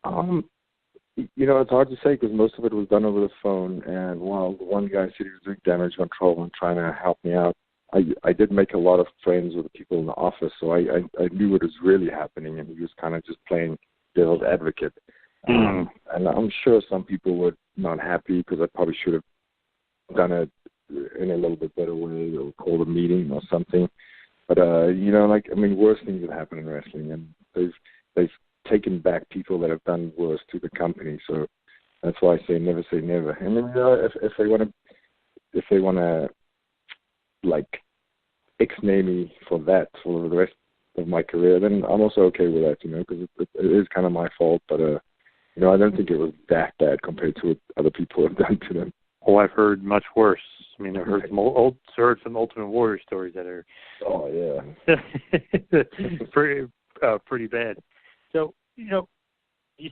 Um, it's hard to say because most of it was done over the phone. And while the one guy said he was doing damage control and trying to help me out, I did make a lot of friends with the people in the office, so I knew what was really happening, and he was kind of just playing devil's advocate. And I'm sure some people were not happy because I probably should have done it in a little bit better way or called a meeting or something. But, worse things have happened in wrestling, and they've taken back people that have done worse to the company. So that's why I say never say never. And if they want to like ixnay me for that for the rest of my career, then I'm also okay with that, because it is kind of my fault. But I don't think it was that bad compared to what other people have done to them. Oh, I've heard much worse. I mean, I've heard some Ultimate Warrior stories that are pretty bad. So, you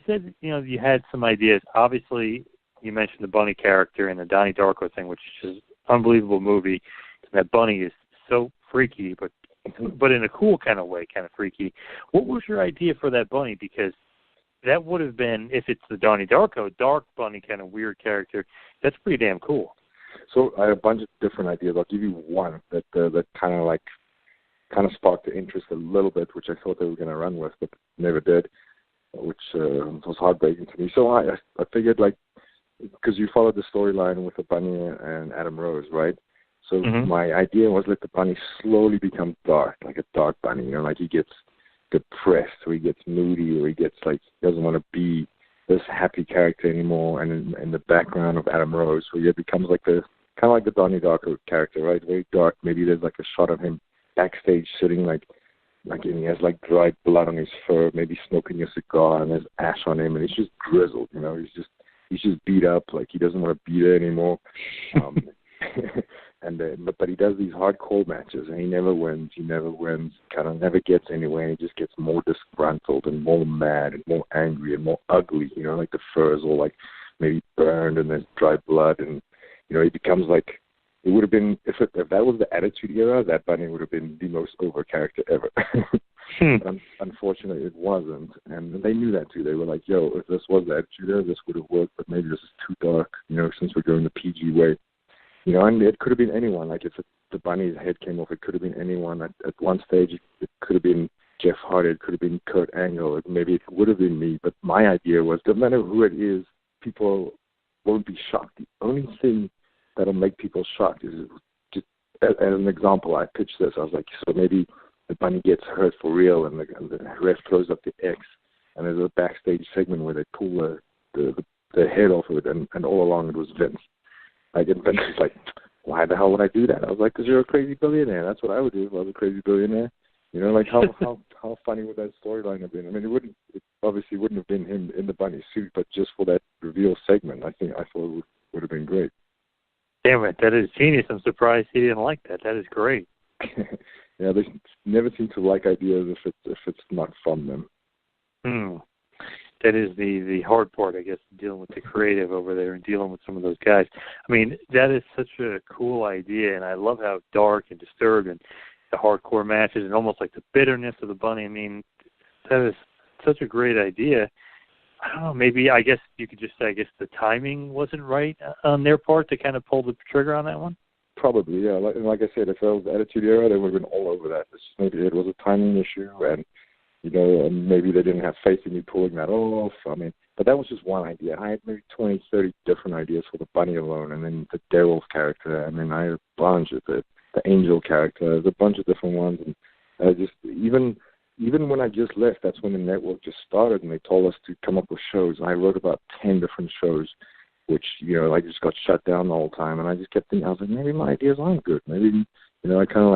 said, you had some ideas. Obviously, you mentioned the Bunny character and the Donnie Darko thing, which is an unbelievable movie. And that Bunny is so freaky, but in a cool kind of way, kind of freaky. What was your idea for that Bunny? Because that would have been, if it's the Donnie Darko, dark Bunny kind of weird character, that's pretty damn cool. So I had a bunch of different ideas. I'll give you one that kind of sparked the interest a little bit, which I thought they were going to run with, but never did, which was heartbreaking to me. So I figured, because you followed the storyline with the Bunny and Adam Rose, right? So my idea was let the Bunny slowly become dark, like a dark Bunny, like he gets depressed, or he gets moody, or he gets he doesn't want to be this happy character anymore. And in the background of Adam Rose, so he becomes kind of like the Donnie Darko character, right? Very dark. Maybe there's a shot of him backstage sitting and he has dried blood on his fur, maybe smoking a cigar, and there's ash on him, and he's just grizzled. He's just beat up, he doesn't want to be there anymore. But he does these hardcore matches, and he never wins. Kind of never gets anywhere. He just gets more disgruntled and more mad and more angry and more ugly. The fur is all maybe burned and there's dry blood, and he becomes it would have been if that was the Attitude Era, that Bunny would have been the most over character ever. Unfortunately, it wasn't, and they knew that too. They were like, "Yo, if this was the Attitude Era, this would have worked, but maybe this is too dark. Since we're going the PG way." And it could have been anyone. If the Bunny's head came off, it could have been anyone. At one stage, it could have been Jeff Hardy. It could have been Kurt Angle. Maybe it would have been me. But my idea was, no matter who it is, people won't be shocked. The only thing that'll make people shocked is just, as an example, I pitched this. I was like, so maybe the Bunny gets hurt for real, and the ref throws up the X, and there's a backstage segment where they pull the head off of it, and all along it was Vince. And Vince was why the hell would I do that? I was like, because you're a crazy billionaire. That's what I would do if I was a crazy billionaire. How funny would that storyline have been? I mean, it obviously wouldn't have been him in the Bunny suit, but just for that reveal segment, I thought it would have been great. Damn it, that is genius. I'm surprised he didn't like that. That is great. Yeah, they never seem to like ideas if it's not from them. That is the hard part, I guess, dealing with the creative over there and dealing with some of those guys. I mean, that is such a cool idea, and I love how dark and disturbed and the hardcore matches and almost the bitterness of the Bunny. I mean, that is such a great idea. I don't know, maybe, I guess you could just say, the timing wasn't right on their part to kind of pull the trigger on that one? Probably, yeah. Like I said, if it was the Attitude Era, they would have been all over that. Maybe it was a timing issue, and maybe they didn't have faith in me pulling that off. I mean, but that was just one idea. I had maybe 20, 30 different ideas for the Bunny alone, and then the Daryl character. I mean, I had a bunch of the Angel character. There's a bunch of different ones, and just even when I just left, that's when the network just started, and they told us to come up with shows. And I wrote about 10 different shows, which I just got shut down the whole time, and I just kept thinking, I was like, maybe my ideas aren't good. Maybe I kind of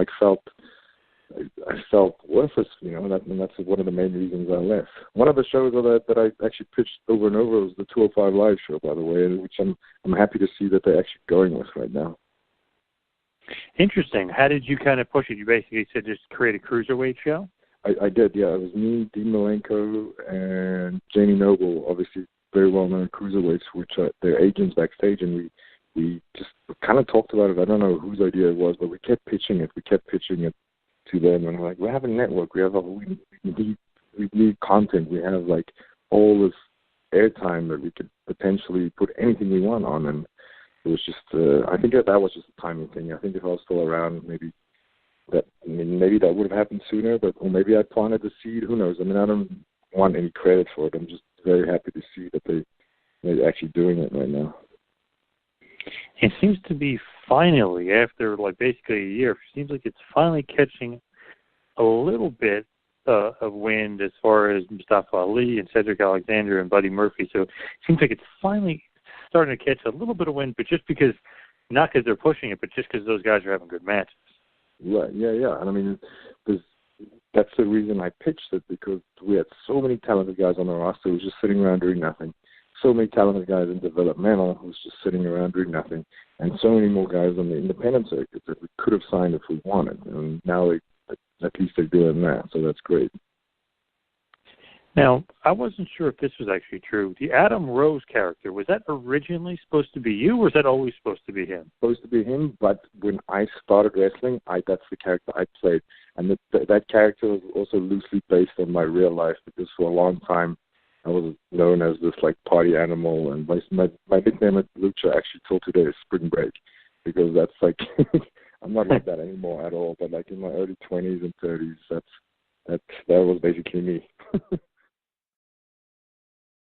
I felt worthless, and that's one of the main reasons I left. One of the shows that I actually pitched over and over was the 205 Live show, by the way, which I'm happy to see that they're actually going with right now. Interesting. How did you kind of push it? You basically said just create a cruiserweight show? I did, yeah. It was me, Dean Malenko, and Jamie Noble, obviously very well-known cruiserweights, which are their agents backstage, and we just kind of talked about it. I don't know whose idea it was, but we kept pitching it. To them, and we have a network. We need content. We have all this airtime that we could potentially put anything we want on, and it was just, I think that was just a timing thing. I think if I was still around, maybe that would have happened sooner, or maybe I planted the seed. Who knows? I mean, I don't want any credit for it. I'm just very happy to see that they're actually doing it right now. It seems to be finally, after like basically a year, it seems like it's finally catching a little bit of wind as far as Mustafa Ali and Cedric Alexander and Buddy Murphy. So it seems like it's finally starting to catch a little bit of wind, but just because, not because they're pushing it, but just because those guys are having good matches. Right, yeah. And I mean, that's the reason I pitched it, because we had so many talented guys on the roster who was just sitting around doing nothing. So many talented guys in developmental who was just sitting around doing nothing. And so many more guys on the independent circuit that we could have signed if we wanted. And now at least they're doing that, so that's great. Now, I wasn't sure if this was actually true. The Adam Rose character, was that originally supposed to be you, or was that always supposed to be him? Supposed to be him, but when I started wrestling, that's the character I played. And that character was also loosely based on my real life, because for a long time I was known as this like party animal, and my nickname at Lucha actually till today is Spring Break, because that's like I'm not like that anymore at all. But like in my early 20s and 30s, that was basically me.